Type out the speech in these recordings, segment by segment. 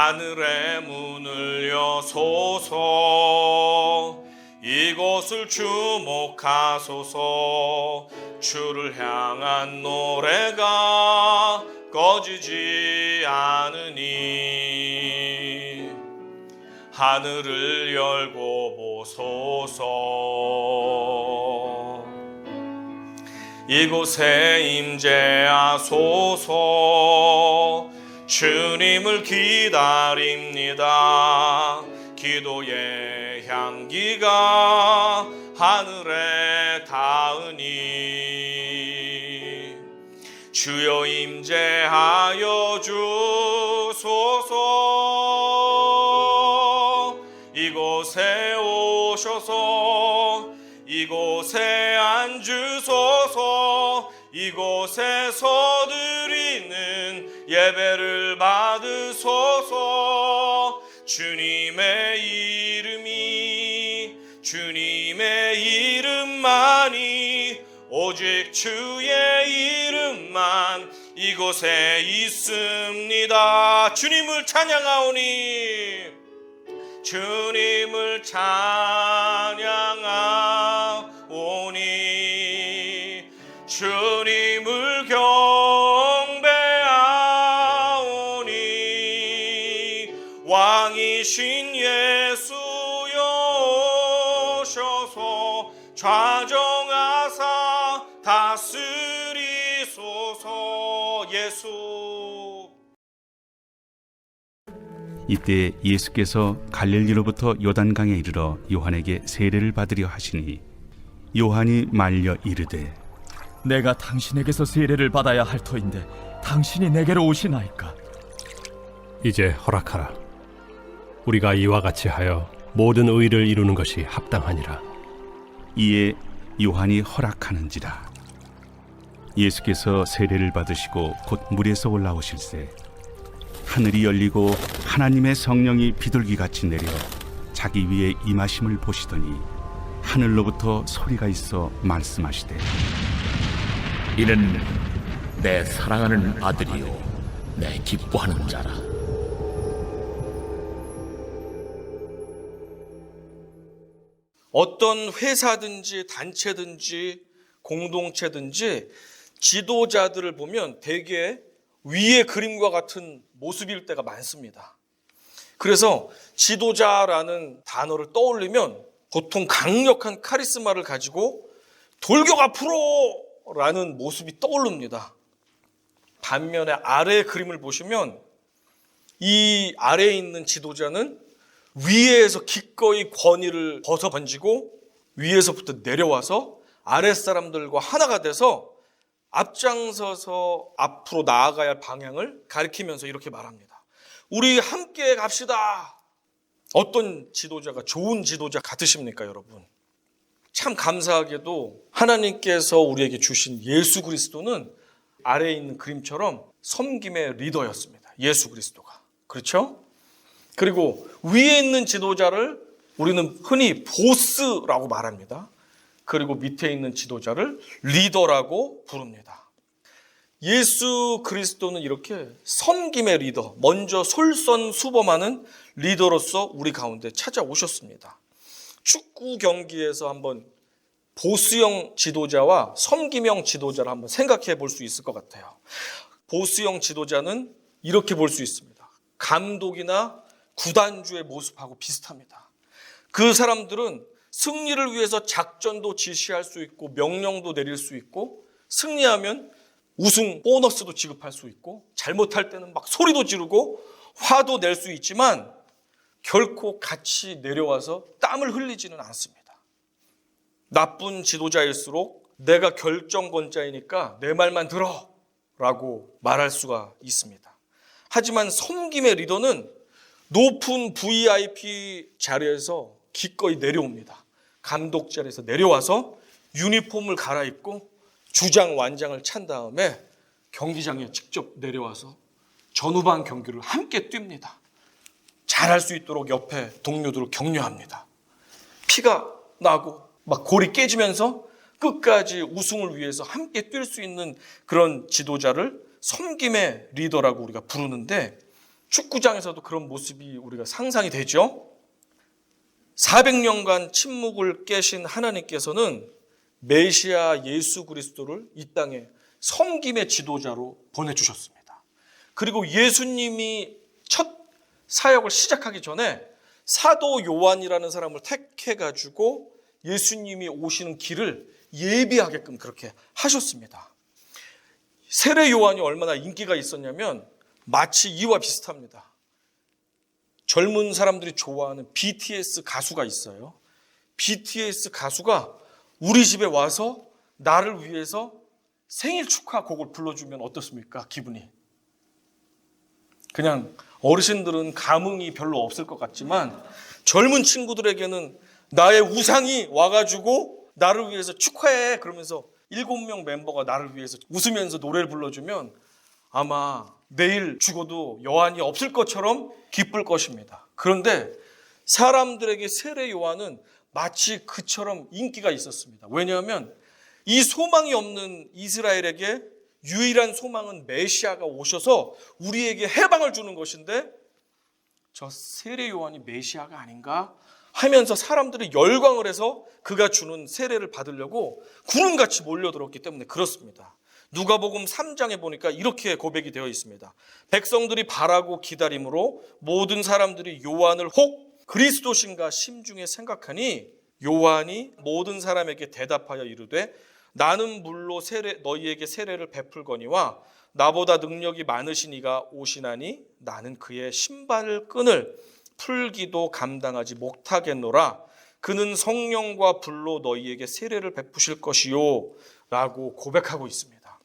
하늘의 문을 여소서. 이곳을 주목하소서. 주를 향한 노래가 꺼지지 않으니 하늘을 열고 보소서. 이곳에 임재하소서. 주님을 기다립니다. 기도의 향기가 하늘에 닿으니 주여 임재하여 주소서. 이곳에 오셔서 이곳에 앉으소서. 이곳에서 드리는 예배를 받으소서. 주님의 이름만이 오직 주의 이름만 이곳에 있습니다. 주님을 찬양하오니 주님을 찬양하오니 주님을 경배하오니 왕이신 예수여 오셔서 좌정하사 다스리소서. 예수. 이때 예수께서 갈릴리로부터 요단강에 이르러 요한에게 세례를 받으려 하시니 요한이 말려 이르되 내가 당신에게서 세례를 받아야 할 터인데 당신이 내게로 오시나이까? 이제 허락하라. 우리가 이와 같이 하여 모든 의를 이루는 것이 합당하니라. 이에 요한이 허락하는지라. 예수께서 세례를 받으시고 곧 물에서 올라오실새 하늘이 열리고 하나님의 성령이 비둘기같이 내려 자기 위에 임하심을 보시더니 하늘로부터 소리가 있어 말씀하시되 이는 내 사랑하는 아들이요 내 기뻐하는 자라. 어떤 회사든지 단체든지 공동체든지 지도자들을 보면 대개 위의 그림과 같은 모습일 때가 많습니다. 그래서 지도자라는 단어를 떠올리면 보통 강력한 카리스마를 가지고 돌격 앞으로 라는 모습이 떠오릅니다. 반면에 아래의 그림을 보시면 이 아래에 있는 지도자는 위에서 기꺼이 권위를 벗어 던지고 위에서부터 내려와서 아랫사람들과 하나가 돼서 앞장서서 앞으로 나아가야 할 방향을 가리키면서 이렇게 말합니다. 우리 함께 갑시다. 어떤 지도자가 좋은 지도자 같으십니까, 여러분? 참 감사하게도 하나님께서 우리에게 주신 예수 그리스도는 아래에 있는 그림처럼 섬김의 리더였습니다. 예수 그리스도가. 그렇죠? 그리고 위에 있는 지도자를 우리는 흔히 보스라고 말합니다. 그리고 밑에 있는 지도자를 리더라고 부릅니다. 예수 그리스도는 이렇게 섬김의 리더, 먼저 솔선수범하는 리더로서 우리 가운데 찾아오셨습니다. 축구 경기에서 한번 보스형 지도자와 섬김형 지도자를 한번 생각해 볼 수 있을 것 같아요. 보스형 지도자는 이렇게 볼 수 있습니다. 감독이나 구단주의 모습하고 비슷합니다. 그 사람들은 승리를 위해서 작전도 지시할 수 있고 명령도 내릴 수 있고 승리하면 우승 보너스도 지급할 수 있고 잘못할 때는 막 소리도 지르고 화도 낼 수 있지만 결코 같이 내려와서 땀을 흘리지는 않습니다. 나쁜 지도자일수록 내가 결정권자이니까 내 말만 들어 라고 말할 수가 있습니다. 하지만 섬김의 리더는 높은 VIP 자리에서 기꺼이 내려옵니다. 감독 자리에서 내려와서 유니폼을 갈아입고 주장 완장을 찬 다음에 경기장에 직접 내려와서 전후반 경기를 함께 뜁니다. 잘할 수 있도록 옆에 동료들을 격려합니다. 피가 나고 막 골이 깨지면서 끝까지 우승을 위해서 함께 뛸 수 있는 그런 지도자를 섬김의 리더라고 우리가 부르는데 축구장에서도 그런 모습이 우리가 상상이 되죠. 400년간 침묵을 깨신 하나님께서는 메시아 예수 그리스도를 이 땅에 섬김의 지도자로 보내주셨습니다. 그리고 예수님이 첫 사역을 시작하기 전에 사도 요한이라는 사람을 택해가지고 예수님이 오시는 길을 예비하게끔 그렇게 하셨습니다. 세례 요한이 얼마나 인기가 있었냐면 마치 이와 비슷합니다. 젊은 사람들이 좋아하는 BTS 가수가 있어요. BTS 가수가 우리 집에 와서 나를 위해서 생일 축하 곡을 불러주면 어떻습니까? 기분이. 그냥 어르신들은 감흥이 별로 없을 것 같지만 젊은 친구들에게는 나의 우상이 와가지고 나를 위해서 축하해 그러면서 7명 멤버가 나를 위해서 웃으면서 노래를 불러주면 아마 내일 죽어도 여한이 없을 것처럼 기쁠 것입니다. 그런데 사람들에게 세례 요한은 마치 그처럼 인기가 있었습니다. 왜냐하면 이 소망이 없는 이스라엘에게 유일한 소망은 메시아가 오셔서 우리에게 해방을 주는 것인데 저 세례 요한이 메시아가 아닌가 하면서 사람들이 열광을 해서 그가 주는 세례를 받으려고 구름같이 몰려들었기 때문에 그렇습니다. 누가복음 3장에 보니까 이렇게 고백이 되어 있습니다. 백성들이 바라고 기다림으로 모든 사람들이 요한을 혹 그리스도신가 심중에 생각하니 요한이 모든 사람에게 대답하여 이르되 나는 물로 너희에게 세례를 베풀거니와 나보다 능력이 많으신 이가 오시나니 나는 그의 신발끈을 풀기도 감당하지 못하겠노라. 그는 성령과 불로 너희에게 세례를 베푸실 것이요 라고 고백하고 있습니다.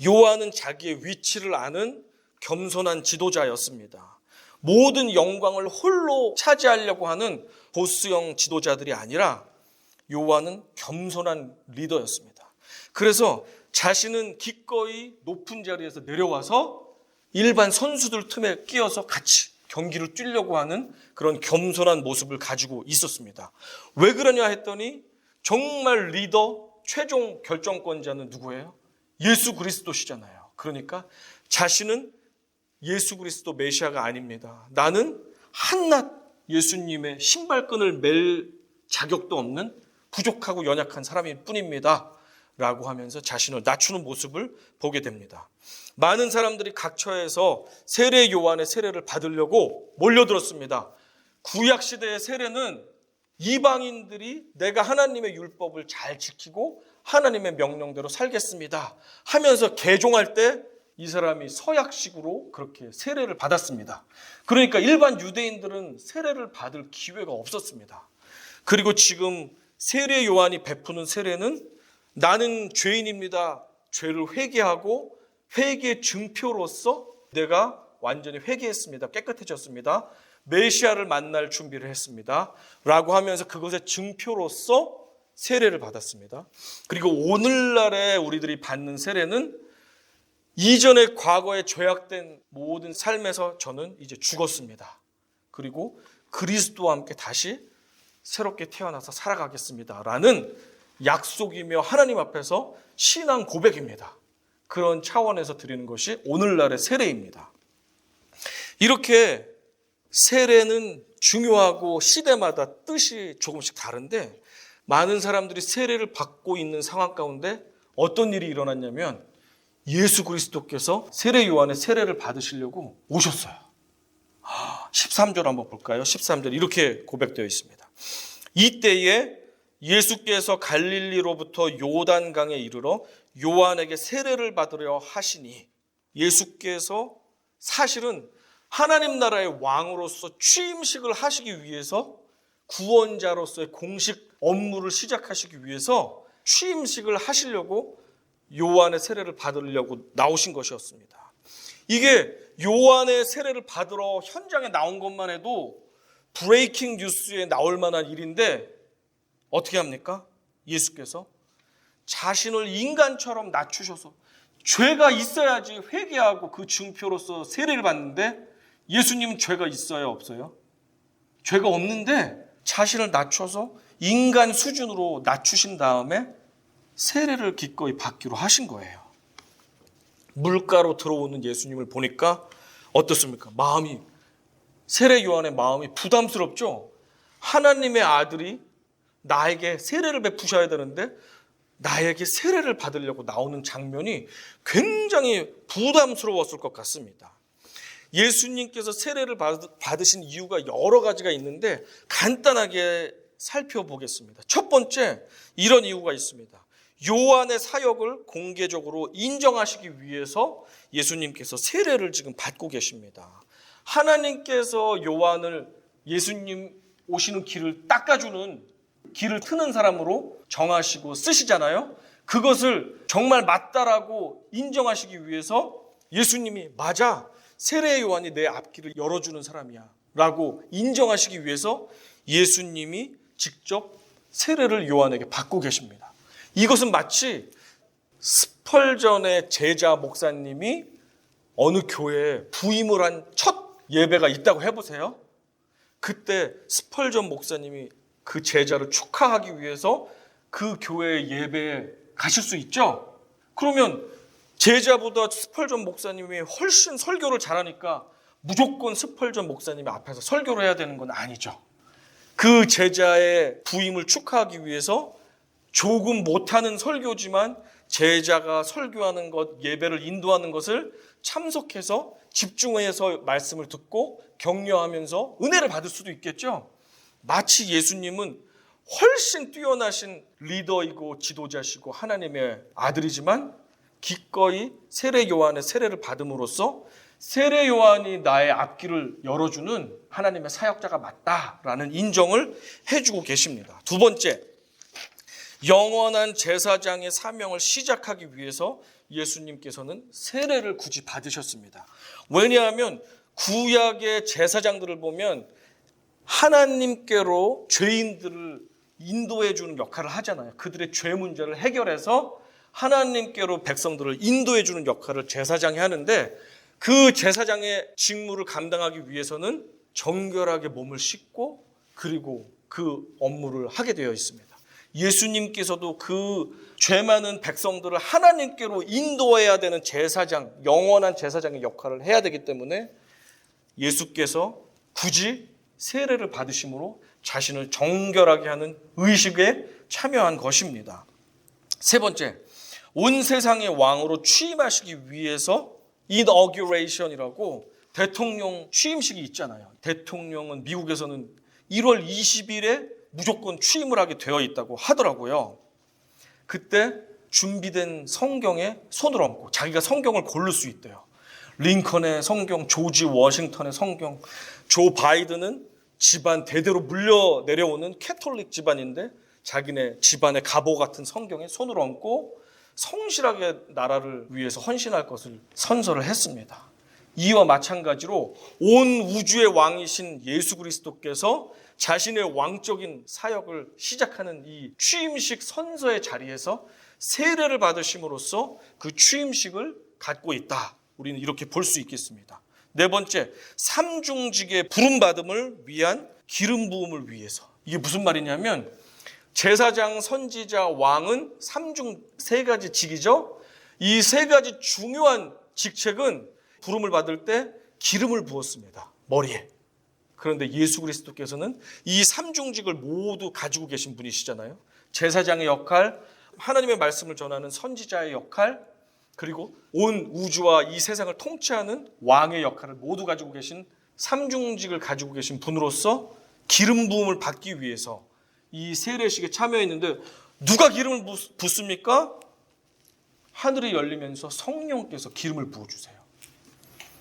요한은 자기의 위치를 아는 겸손한 지도자였습니다. 모든 영광을 홀로 차지하려고 하는 보스형 지도자들이 아니라 요한은 겸손한 리더였습니다. 그래서 자신은 기꺼이 높은 자리에서 내려와서 일반 선수들 틈에 끼어서 같이 경기를 뛰려고 하는 그런 겸손한 모습을 가지고 있었습니다. 왜 그러냐 했더니 정말 리더 최종 결정권자는 누구예요? 예수 그리스도시잖아요. 그러니까 자신은 예수 그리스도 메시아가 아닙니다. 나는 한낱 예수님의 신발끈을 맬 자격도 없는 부족하고 연약한 사람일 뿐입니다. 라고 하면서 자신을 낮추는 모습을 보게 됩니다. 많은 사람들이 각처에서 세례 요한의 세례를 받으려고 몰려들었습니다. 구약시대의 세례는 이방인들이 내가 하나님의 율법을 잘 지키고 하나님의 명령대로 살겠습니다 하면서 개종할 때 이 사람이 서약식으로 그렇게 세례를 받았습니다. 그러니까 일반 유대인들은 세례를 받을 기회가 없었습니다. 그리고 지금 세례 요한이 베푸는 세례는 나는 죄인입니다. 죄를 회개하고 회개 증표로서 내가 완전히 회개했습니다. 깨끗해졌습니다. 메시아를 만날 준비를 했습니다. 라고 하면서 그것의 증표로서 세례를 받았습니다. 그리고 오늘날에 우리들이 받는 세례는 이전의 과거에 죄악된 모든 삶에서 저는 이제 죽었습니다. 그리고 그리스도와 함께 다시 새롭게 태어나서 살아가겠습니다. 라는 약속이며 하나님 앞에서 신앙 고백입니다. 그런 차원에서 드리는 것이 오늘날의 세례입니다. 이렇게 세례는 중요하고 시대마다 뜻이 조금씩 다른데 많은 사람들이 세례를 받고 있는 상황 가운데 어떤 일이 일어났냐면 예수 그리스도께서 세례 요한의 세례를 받으시려고 오셨어요. 13절 한번 볼까요? 13절 이렇게 고백되어 있습니다. 이때에 예수께서 갈릴리로부터 요단강에 이르러 요한에게 세례를 받으려 하시니 예수께서 사실은 하나님 나라의 왕으로서 취임식을 하시기 위해서 구원자로서의 공식 업무를 시작하시기 위해서 취임식을 하시려고 요한의 세례를 받으려고 나오신 것이었습니다. 이게 요한의 세례를 받으러 현장에 나온 것만 해도 브레이킹 뉴스에 나올 만한 일인데 어떻게 합니까? 예수께서 자신을 인간처럼 낮추셔서 죄가 있어야지 회개하고 그 증표로서 세례를 받는데 예수님은 죄가 있어요? 없어요? 죄가 없는데 자신을 낮춰서 인간 수준으로 낮추신 다음에 세례를 기꺼이 받기로 하신 거예요. 물가로 들어오는 예수님을 보니까 어떻습니까? 세례 요한의 마음이 부담스럽죠? 하나님의 아들이 나에게 세례를 베푸셔야 되는데 나에게 세례를 받으려고 나오는 장면이 굉장히 부담스러웠을 것 같습니다. 예수님께서 세례를 받으신 이유가 여러 가지가 있는데 간단하게 살펴보겠습니다. 첫 번째, 이런 이유가 있습니다. 요한의 사역을 공개적으로 인정하시기 위해서 예수님께서 세례를 지금 받고 계십니다. 하나님께서 요한을 예수님 오시는 길을 닦아주는, 길을 트는 사람으로 정하시고 쓰시잖아요. 그것을 정말 맞다라고 인정하시기 위해서 예수님이 맞아, 세례 요한이 내 앞길을 열어주는 사람이야 라고 인정하시기 위해서 예수님이 직접 세례를 요한에게 받고 계십니다. 이것은 마치 스펄전의 제자 목사님이 어느 교회에 부임을 한 첫 예배가 있다고 해보세요. 그때 스펄전 목사님이 그 제자를 축하하기 위해서 그 교회 예배에 가실 수 있죠. 그러면 제자보다 스펄전 목사님이 훨씬 설교를 잘하니까 무조건 스펄전 목사님 앞에서 설교를 해야 되는 건 아니죠. 그 제자의 부임을 축하하기 위해서 조금 못하는 설교지만 제자가 설교하는 것, 예배를 인도하는 것을 참석해서 집중해서 말씀을 듣고 격려하면서 은혜를 받을 수도 있겠죠. 마치 예수님은 훨씬 뛰어나신 리더이고 지도자시고 하나님의 아들이지만 기꺼이 세례 요한의 세례를 받음으로써 세례 요한이 나의 앞길을 열어주는 하나님의 사역자가 맞다라는 인정을 해주고 계십니다. 두 번째, 영원한 제사장의 사명을 시작하기 위해서 예수님께서는 세례를 굳이 받으셨습니다. 왜냐하면 구약의 제사장들을 보면 하나님께로 죄인들을 인도해 주는 역할을 하잖아요. 그들의 죄 문제를 해결해서 하나님께로 백성들을 인도해 주는 역할을 제사장이 하는데 그 제사장의 직무를 감당하기 위해서는 정결하게 몸을 씻고 그리고 그 업무를 하게 되어 있습니다. 예수님께서도 그 죄 많은 백성들을 하나님께로 인도해야 되는 제사장, 영원한 제사장의 역할을 해야 되기 때문에 예수께서 굳이 세례를 받으심으로 자신을 정결하게 하는 의식에 참여한 것입니다. 세 번째, 온 세상의 왕으로 취임하시기 위해서 inauguration이라고 대통령 취임식이 있잖아요. 대통령은 미국에서는 1월 20일에 무조건 취임을 하게 되어 있다고 하더라고요. 그때 준비된 성경에 손을 얹고 자기가 성경을 고를 수 있대요. 링컨의 성경, 조지 워싱턴의 성경, 조 바이든은 집안 대대로 물려 내려오는 캐톨릭 집안인데 자기네 집안의 갑오 같은 성경에 손을 얹고 성실하게 나라를 위해서 헌신할 것을 선서를 했습니다. 이와 마찬가지로 온 우주의 왕이신 예수 그리스도께서 자신의 왕적인 사역을 시작하는 이 취임식 선서의 자리에서 세례를 받으심으로써 그 취임식을 갖고 있다. 우리는 이렇게 볼 수 있겠습니다. 네 번째, 삼중직의 부름받음을 위한 기름 부음을 위해서. 이게 무슨 말이냐면 제사장, 선지자, 왕은 세 가지 직이죠. 이 세 가지 중요한 직책은 부름을 받을 때 기름을 부었습니다. 머리에. 그런데 예수 그리스도께서는 이 삼중직을 모두 가지고 계신 분이시잖아요. 제사장의 역할, 하나님의 말씀을 전하는 선지자의 역할, 그리고 온 우주와 이 세상을 통치하는 왕의 역할을 모두 가지고 계신 삼중직을 가지고 계신 분으로서 기름 부음을 받기 위해서 이 세례식에 참여했는데 누가 기름을 붓습니까? 하늘이 열리면서 성령께서 기름을 부어주세요.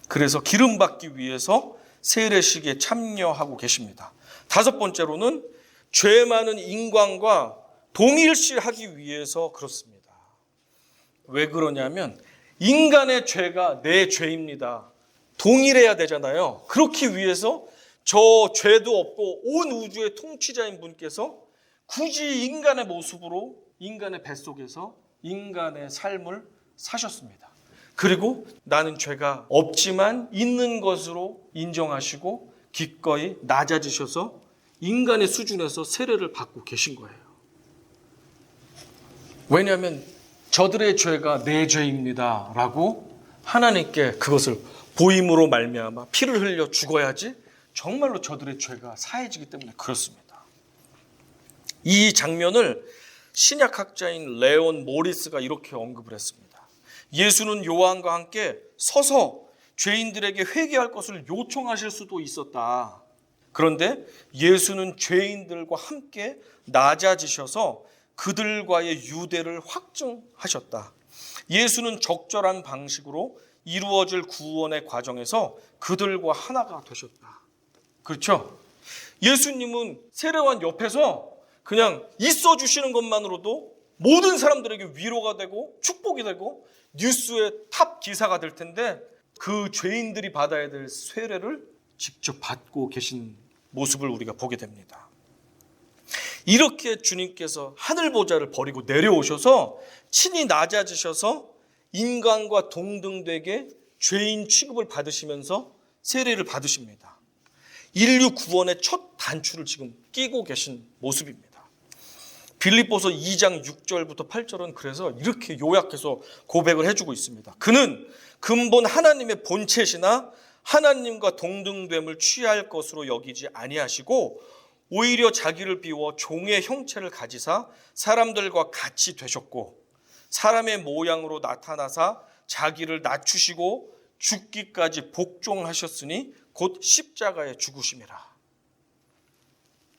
그래서 기름 받기 위해서 세례식에 참여하고 계십니다. 다섯 번째로는 죄 많은 인간과 동일시하기 위해서 그렇습니다. 왜 그러냐면 인간의 죄가 내 죄입니다. 동일해야 되잖아요. 그렇기 위해서 저 죄도 없고 온 우주의 통치자인 분께서 굳이 인간의 모습으로 인간의 뱃속에서 인간의 삶을 사셨습니다. 그리고 나는 죄가 없지만 있는 것으로 인정하시고 기꺼이 낮아지셔서 인간의 수준에서 세례를 받고 계신 거예요. 왜냐하면 저들의 죄가 내 죄입니다 라고 하나님께 그것을 보임으로 말미암아 피를 흘려 죽어야지 정말로 저들의 죄가 사해지기 때문에 그렇습니다. 이 장면을 신약학자인 레온 모리스가 이렇게 언급을 했습니다. 예수는 요한과 함께 서서 죄인들에게 회개할 것을 요청하실 수도 있었다. 그런데 예수는 죄인들과 함께 낮아지셔서 그들과의 유대를 확증하셨다. 예수는 적절한 방식으로 이루어질 구원의 과정에서 그들과 하나가 되셨다. 그렇죠? 예수님은 세례요한 옆에서 그냥 있어 주시는 것만으로도 모든 사람들에게 위로가 되고 축복이 되고 뉴스의 탑 기사가 될 텐데 그 죄인들이 받아야 될 세례를 직접 받고 계신 모습을 우리가 보게 됩니다. 이렇게 주님께서 하늘 보좌를 버리고 내려오셔서 친히 낮아지셔서 인간과 동등되게 죄인 취급을 받으시면서 세례를 받으십니다. 인류 구원의 첫 단추를 지금 끼고 계신 모습입니다. 빌립보서 2장 6절부터 8절은 그래서 이렇게 요약해서 고백을 해주고 있습니다. 그는 근본 하나님의 본체시나 하나님과 동등됨을 취할 것으로 여기지 아니하시고 오히려 자기를 비워 종의 형체를 가지사 사람들과 같이 되셨고 사람의 모양으로 나타나사 자기를 낮추시고 죽기까지 복종하셨으니 곧 십자가에 죽으심이라.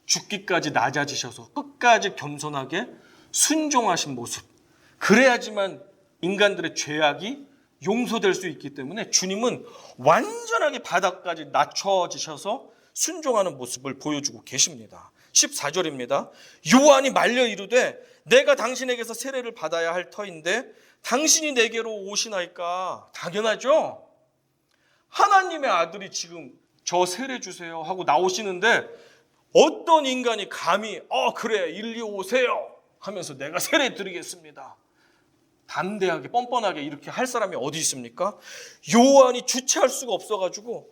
죽기까지 낮아지셔서 끝까지 겸손하게 순종하신 모습. 그래야지만 인간들의 죄악이 용서될 수 있기 때문에 주님은 완전하게 바닥까지 낮춰지셔서 순종하는 모습을 보여주고 계십니다. 14절입니다. 요한이 말려 이르되 내가 당신에게서 세례를 받아야 할 터인데 당신이 내게로 오시나이까. 당연하죠. 하나님의 아들이 지금 저 세례 주세요 하고 나오시는데 어떤 인간이 감히 그래 일리 오세요 하면서 내가 세례 드리겠습니다. 담대하게 뻔뻔하게 이렇게 할 사람이 어디 있습니까? 요한이 주체할 수가 없어가지고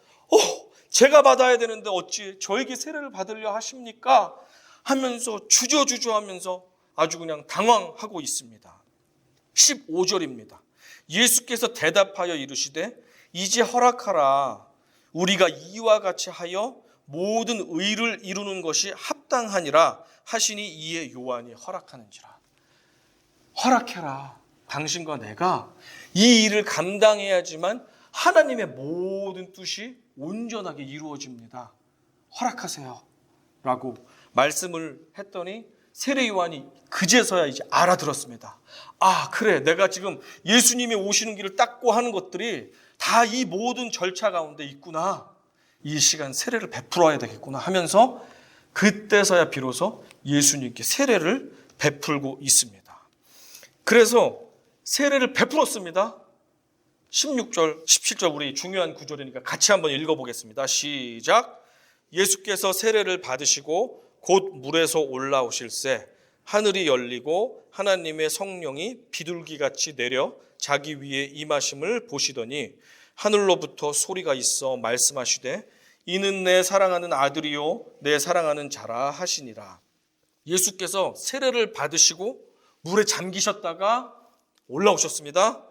제가 받아야 되는데 어찌 저에게 세례를 받으려 하십니까? 하면서 주저주저하면서 아주 그냥 당황하고 있습니다. 15절입니다. 예수께서 대답하여 이르시되 이제 허락하라. 우리가 이와 같이 하여 모든 의를 이루는 것이 합당하니라 하시니 이에 요한이 허락하는지라. 허락해라. 당신과 내가 이 일을 감당해야지만 하나님의 모든 뜻이 온전하게 이루어집니다. 허락하세요. 라고 말씀을 했더니 세례 요한이 그제서야 이제 알아들었습니다. 그래. 내가 지금 예수님이 오시는 길을 닦고 하는 것들이 다 이 모든 절차 가운데 있구나. 이 시간 세례를 베풀어야 되겠구나 하면서 그때서야 비로소 예수님께 세례를 베풀고 있습니다. 그래서 세례를 베풀었습니다. 16절, 17절 우리 중요한 구절이니까 같이 한번 읽어보겠습니다. 시작. 예수께서 세례를 받으시고 곧 물에서 올라오실새 하늘이 열리고 하나님의 성령이 비둘기같이 내려 자기 위에 임하심을 보시더니 하늘로부터 소리가 있어 말씀하시되 이는 내 사랑하는 아들이요 내 사랑하는 자라 하시니라. 예수께서 세례를 받으시고 물에 잠기셨다가 올라오셨습니다.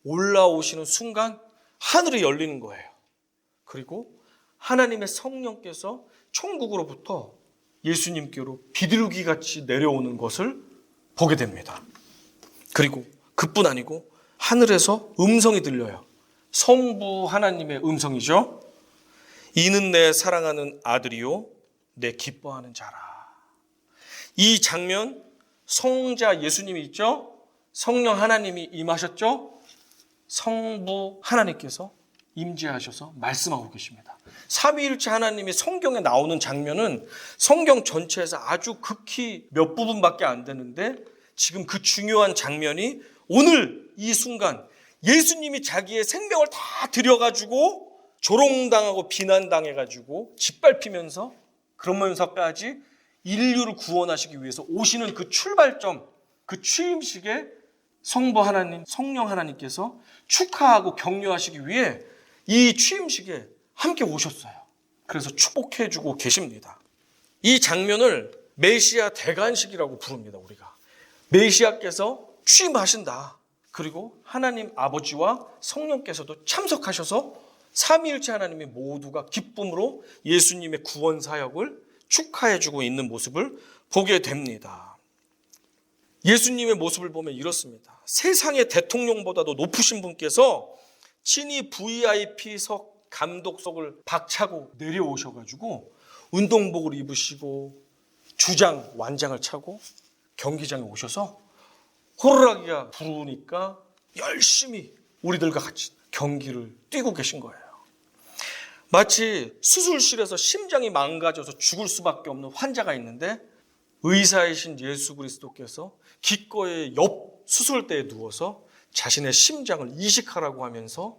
올라오시는 순간 하늘이 열리는 거예요. 그리고 하나님의 성령께서 천국으로부터 예수님께로 비둘기같이 내려오는 것을 보게 됩니다. 그리고 그뿐 아니고 하늘에서 음성이 들려요. 성부 하나님의 음성이죠. 이는 내 사랑하는 아들이요 내 기뻐하는 자라. 이 장면 성자 예수님이 있죠. 성령 하나님이 임하셨죠. 성부 하나님께서 임재하셔서 말씀하고 계십니다. 삼위일체 하나님이 성경에 나오는 장면은 성경 전체에서 아주 극히 몇 부분밖에 안 되는데 지금 그 중요한 장면이 오늘 이 순간 예수님이 자기의 생명을 다 들여가지고 조롱당하고 비난당해가지고 짓밟히면서 그러면서까지 인류를 구원하시기 위해서 오시는 그 출발점, 그 취임식에 성부 하나님, 성령 하나님께서 축하하고 격려하시기 위해 이 취임식에 함께 오셨어요. 그래서 축복해주고 계십니다. 이 장면을 메시아 대관식이라고 부릅니다. 우리가 메시아께서 취임하신다. 그리고 하나님 아버지와 성령께서도 참석하셔서 삼위일체 하나님이 모두가 기쁨으로 예수님의 구원 사역을 축하해주고 있는 모습을 보게 됩니다. 예수님의 모습을 보면 이렇습니다. 세상의 대통령보다도 높으신 분께서 친히 VIP석 감독석을 박차고 내려오셔가지고 운동복을 입으시고 주장, 완장을 차고 경기장에 오셔서 호루라기가 부르니까 열심히 우리들과 같이 경기를 뛰고 계신 거예요. 마치 수술실에서 심장이 망가져서 죽을 수밖에 없는 환자가 있는데 의사이신 예수 그리스도께서 기꺼이 옆 수술대에 누워서 자신의 심장을 이식하라고 하면서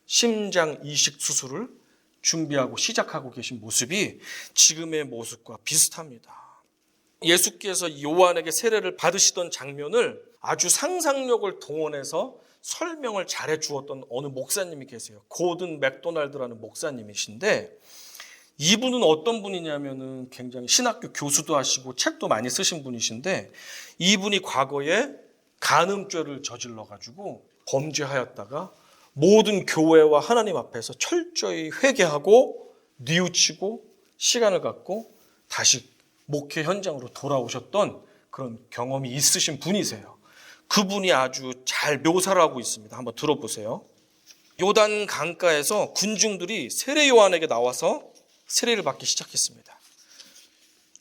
심장 이식 수술을 준비하고 시작하고 계신 모습이 지금의 모습과 비슷합니다. 예수께서 요한에게 세례를 받으시던 장면을 아주 상상력을 동원해서 설명을 잘해 주었던 어느 목사님이 계세요. 고든 맥도날드라는 목사님이신데 이분은 어떤 분이냐면은 굉장히 신학교 교수도 하시고 책도 많이 쓰신 분이신데 이분이 과거에 간음죄를 저질러 가지고 범죄하였다가 모든 교회와 하나님 앞에서 철저히 회개하고 뉘우치고 시간을 갖고 다시 목회 현장으로 돌아오셨던 그런 경험이 있으신 분이세요. 그분이 아주 잘 묘사를 하고 있습니다. 한번 들어보세요. 요단 강가에서 군중들이 세례 요한에게 나와서 세례를 받기 시작했습니다.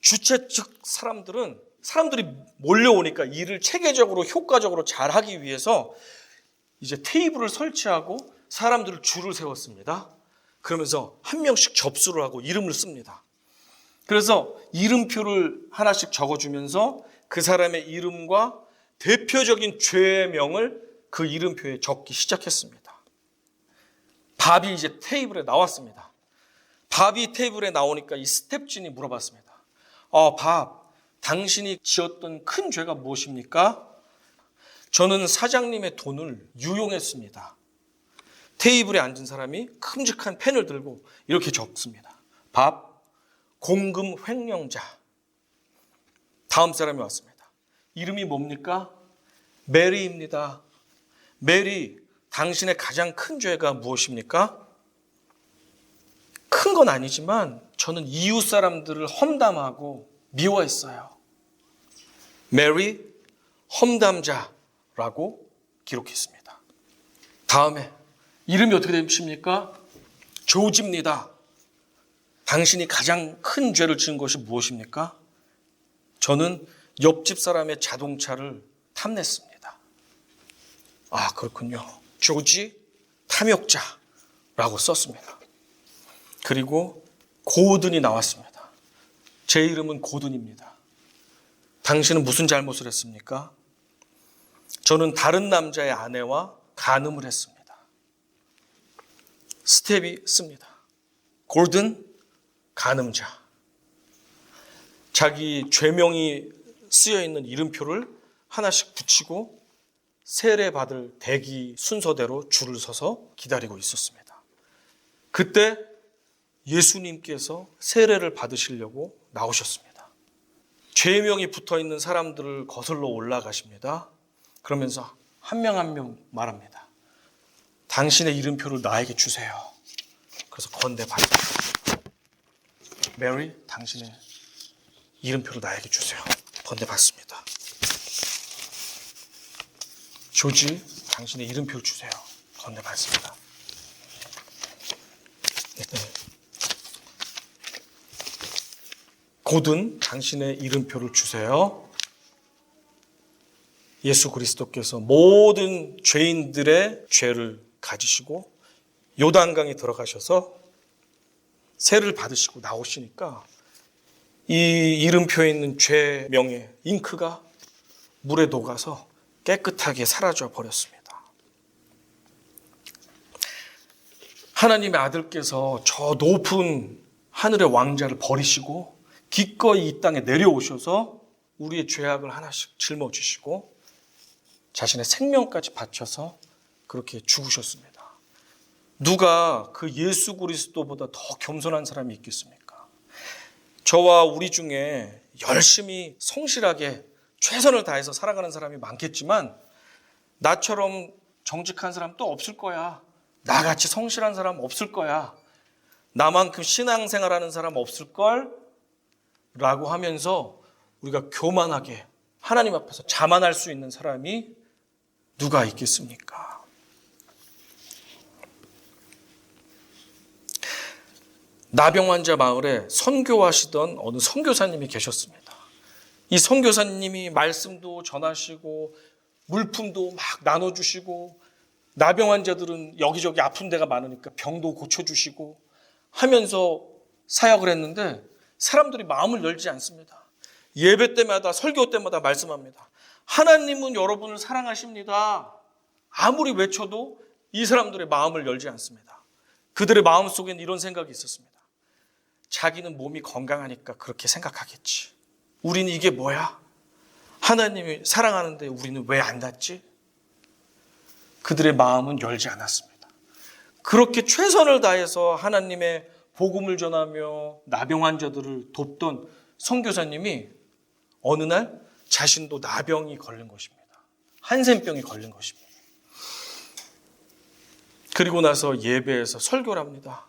주최 측 사람들이 몰려오니까 일을 체계적으로 효과적으로 잘하기 위해서 이제 테이블을 설치하고 사람들을 줄을 세웠습니다. 그러면서 한 명씩 접수를 하고 이름을 씁니다. 그래서 이름표를 하나씩 적어주면서 그 사람의 이름과 대표적인 죄명을 그 이름표에 적기 시작했습니다. 밥이 이제 테이블에 나왔습니다. 밥이 테이블에 나오니까 이 스텝진이 물어봤습니다. 밥, 당신이 지었던 큰 죄가 무엇입니까? 저는 사장님의 돈을 유용했습니다. 테이블에 앉은 사람이 큼직한 펜을 들고 이렇게 적습니다. 밥, 공금 횡령자. 다음 사람이 왔습니다. 이름이 뭡니까? 메리입니다. 메리, 당신의 가장 큰 죄가 무엇입니까? 큰 건 아니지만 저는 이웃 사람들을 험담하고 미워했어요. 메리, 험담자라고 기록했습니다. 다음에 이름이 어떻게 되십니까? 조지입니다. 당신이 가장 큰 죄를 지은 것이 무엇입니까? 저는 옆집 사람의 자동차를 탐냈습니다. 그렇군요. 조지 탐욕자라고 썼습니다. 그리고 고든이 나왔습니다. 제 이름은 고든입니다. 당신은 무슨 잘못을 했습니까? 저는 다른 남자의 아내와 간음을 했습니다. 스텝이 씁니다. 골든 간음자. 자기 죄명이 쓰여있는 이름표를 하나씩 붙이고 세례받을 대기 순서대로 줄을 서서 기다리고 있었습니다. 그때 예수님께서 세례를 받으시려고 나오셨습니다. 죄명이 붙어있는 사람들을 거슬러 올라가십니다. 그러면서 한 명 한 명 말합니다. 당신의 이름표를 나에게 주세요. 그래서 건네받습니다. 메리, 당신의 이름표를 나에게 주세요. 건네받습니다. 조지, 당신의 이름표를 주세요. 건네받습니다. 고든, 당신의 이름표를 주세요. 예수 그리스도께서 모든 죄인들의 죄를 가지시고 요단강에 들어가셔서 세를 받으시고 나오시니까 이 이름표에 있는 죄명의 잉크가 물에 녹아서 깨끗하게 사라져 버렸습니다. 하나님의 아들께서 저 높은 하늘의 왕자를 버리시고 기꺼이 이 땅에 내려오셔서 우리의 죄악을 하나씩 짊어지시고 자신의 생명까지 바쳐서 그렇게 죽으셨습니다. 누가 그 예수 그리스도보다 더 겸손한 사람이 있겠습니까? 저와 우리 중에 열심히 성실하게 최선을 다해서 살아가는 사람이 많겠지만 나처럼 정직한 사람 또 없을 거야 나같이 성실한 사람 없을 거야. 나만큼 신앙생활하는 사람 없을 걸 라고 하면서 우리가 교만하게 하나님 앞에서 자만할 수 있는 사람이 누가 있겠습니까? 나병환자 마을에 선교하시던 어느 선교사님이 계셨습니다. 이 선교사님이 말씀도 전하시고 물품도 막 나눠주시고 나병 환자들은 여기저기 아픈 데가 많으니까 병도 고쳐주시고 하면서 사역을 했는데 사람들이 마음을 열지 않습니다. 예배 때마다 설교 때마다 말씀합니다. 하나님은 여러분을 사랑하십니다. 아무리 외쳐도 이 사람들의 마음을 열지 않습니다. 그들의 마음속에는 이런 생각이 있었습니다. 자기는 몸이 건강하니까 그렇게 생각하겠지. 우리는 이게 뭐야? 하나님이 사랑하는데 우리는 왜 안 낫지? 그들의 마음은 열지 않았습니다. 그렇게 최선을 다해서 하나님의 복음을 전하며 나병 환자들을 돕던 선교사님이 어느 날 자신도 나병이 걸린 것입니다. 한센병이 걸린 것입니다. 그리고 나서 예배에서 설교를 합니다.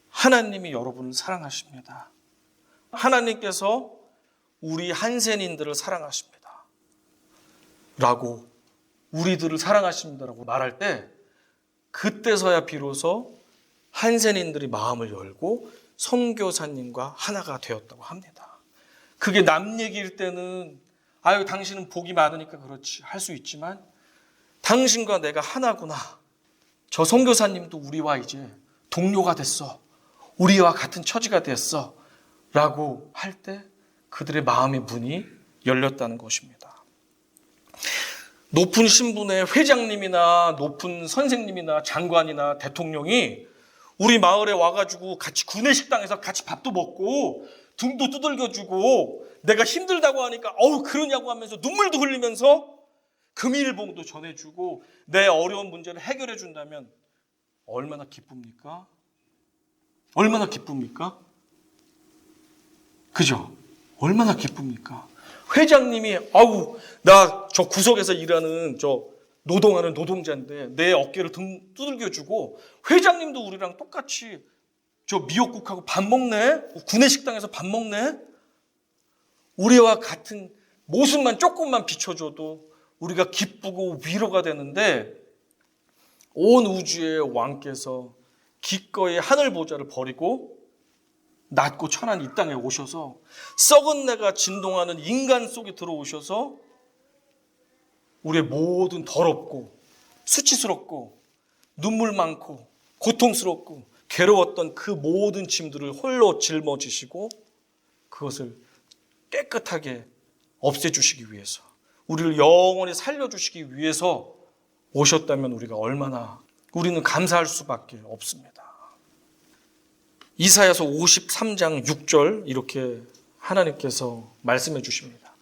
하나님이 여러분을 사랑하십니다. 하나님께서 우리 한센인들을 사랑하십니다. 라고 우리들을 사랑하십니다라고 말할 때 그때서야 비로소 한센인들이 마음을 열고 선교사님과 하나가 되었다고 합니다. 그게 남 얘기일 때는 아유 당신은 복이 많으니까 그렇지 할 수 있지만 당신과 내가 하나구나. 저 선교사님도 우리와 이제 동료가 됐어. 우리와 같은 처지가 됐어. 라고 할 때 그들의 마음의 문이 열렸다는 것입니다. 높은 신분의 회장님이나 높은 선생님이나 장관이나 대통령이 우리 마을에 와가지고 같이 구내식당에서 같이 밥도 먹고 등도 두들겨주고 내가 힘들다고 하니까 어우 그러냐고 하면서 눈물도 흘리면서 금일봉도 전해주고 내 어려운 문제를 해결해 준다면 얼마나 기쁩니까? 얼마나 기쁩니까? 그죠? 얼마나 기쁩니까? 회장님이 아우 나 저 구석에서 일하는 저 노동하는 노동자인데 내 어깨를 두들겨주고 회장님도 우리랑 똑같이 저 미역국하고 밥 먹네? 구내식당에서 밥 먹네? 우리와 같은 모습만 조금만 비춰줘도 우리가 기쁘고 위로가 되는데 온 우주의 왕께서 기꺼이 하늘 보좌를 버리고 낮고 천한 이 땅에 오셔서 썩은 내가 진동하는 인간 속에 들어오셔서 우리의 모든 더럽고 수치스럽고 눈물 많고 고통스럽고 괴로웠던 그 모든 짐들을 홀로 짊어지시고 그것을 깨끗하게 없애주시기 위해서 우리를 영원히 살려주시기 위해서 오셨다면 우리가 얼마나 우리는 감사할 수밖에 없습니다. 이사야서 53장 6절 이렇게 하나님께서 말씀해 주십니다.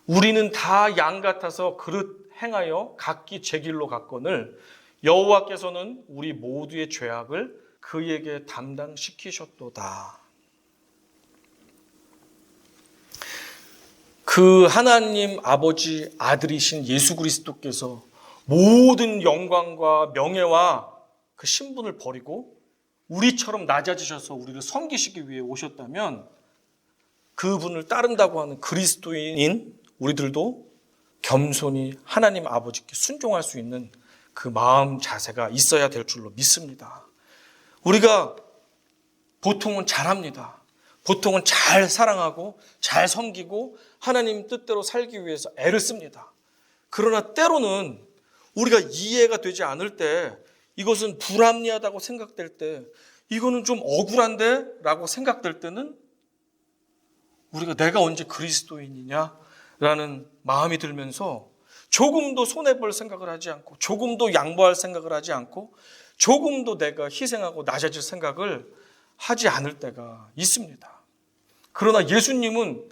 우리는 다 양 같아서 그릇 행하여 각기 제 길로 갔거늘 여호와께서는 우리 모두의 죄악을 그에게 담당시키셨도다. 그 하나님 아버지 아들이신 예수 그리스도께서 모든 영광과 명예와 그 신분을 버리고 우리처럼 낮아지셔서 우리를 섬기시기 위해 오셨다면 그분을 따른다고 하는 그리스도인인 우리들도 겸손히 하나님 아버지께 순종할 수 있는 그 마음 자세가 있어야 될 줄로 믿습니다. 우리가 보통은 잘합니다. 보통은 잘 사랑하고 잘 섬기고 하나님 뜻대로 살기 위해서 애를 씁니다. 그러나 때로는 우리가 이해가 되지 않을 때 이것은 불합리하다고 생각될 때 이거는 좀 억울한데? 라고 생각될 때는 우리가 내가 언제 그리스도인이냐? 라는 마음이 들면서 조금도 손해볼 생각을 하지 않고 조금도 양보할 생각을 하지 않고 조금도 내가 희생하고 낮아질 생각을 하지 않을 때가 있습니다. 그러나 예수님은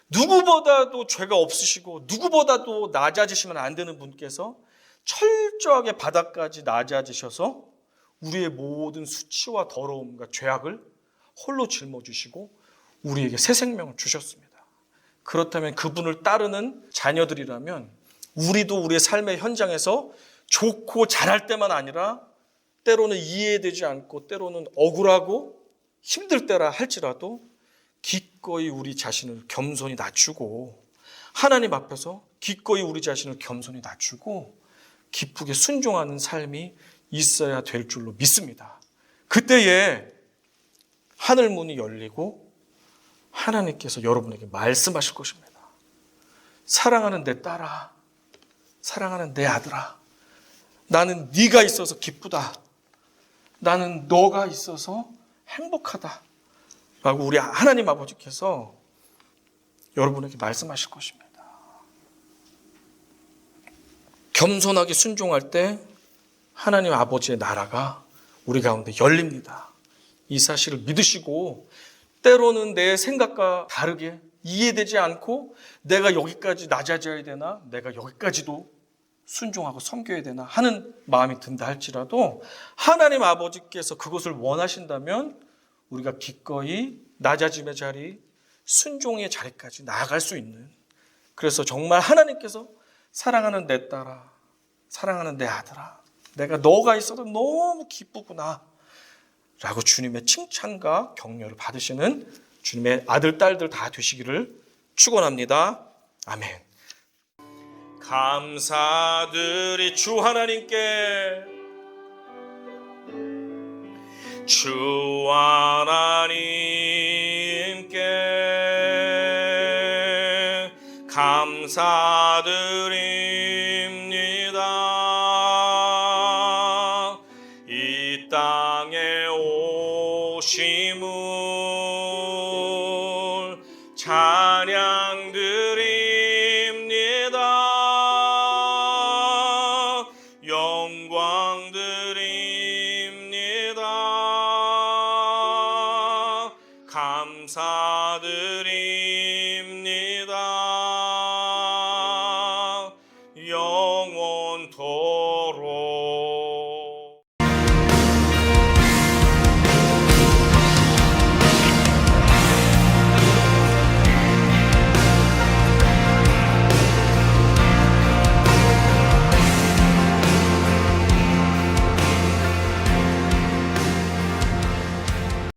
누구보다도 죄가 없으시고 누구보다도 낮아지시면 안 되는 분께서 철저하게 바닥까지 낮아지셔서 우리의 모든 수치와 더러움과 죄악을 홀로 짊어지시고 우리에게 새 생명을 주셨습니다. 그렇다면 그분을 따르는 자녀들이라면 우리도 우리의 삶의 현장에서 좋고 잘할 때만 아니라 때로는 이해되지 않고 때로는 억울하고 힘들 때라 할지라도 기꺼이 우리 자신을 겸손히 낮추고 하나님 앞에서 기꺼이 우리 자신을 겸손히 낮추고 기쁘게 순종하는 삶이 있어야 될 줄로 믿습니다. 그때에 하늘 문이 열리고 하나님께서 여러분에게 말씀하실 것입니다. 사랑하는 내 딸아, 사랑하는 내 아들아, 나는 네가 있어서 기쁘다. 나는 너가 있어서 행복하다. 라고 우리 하나님 아버지께서 여러분에게 말씀하실 것입니다. 겸손하게 순종할 때 하나님 아버지의 나라가 우리 가운데 열립니다. 이 사실을 믿으시고 때로는 내 생각과 다르게 이해되지 않고 내가 여기까지 낮아져야 되나, 내가 여기까지도 순종하고 섬겨야 되나 하는 마음이 든다 할지라도 하나님 아버지께서 그것을 원하신다면 우리가 기꺼이 낮아짐의 자리, 순종의 자리까지 나아갈 수 있는, 그래서 정말 하나님께서 사랑하는 내 딸아, 사랑하는 내 아들아, 내가 너가 있어도 너무 기쁘구나 라고 주님의 칭찬과 격려를 받으시는 주님의 아들, 딸들 다 되시기를 축원합니다. 아멘. 감사드리 주 하나님께, 주 하나님께 감사드립니다. 이 땅에 오심을 찬양드립니다. 영광 드립니다. 감사드립니다. 영원토록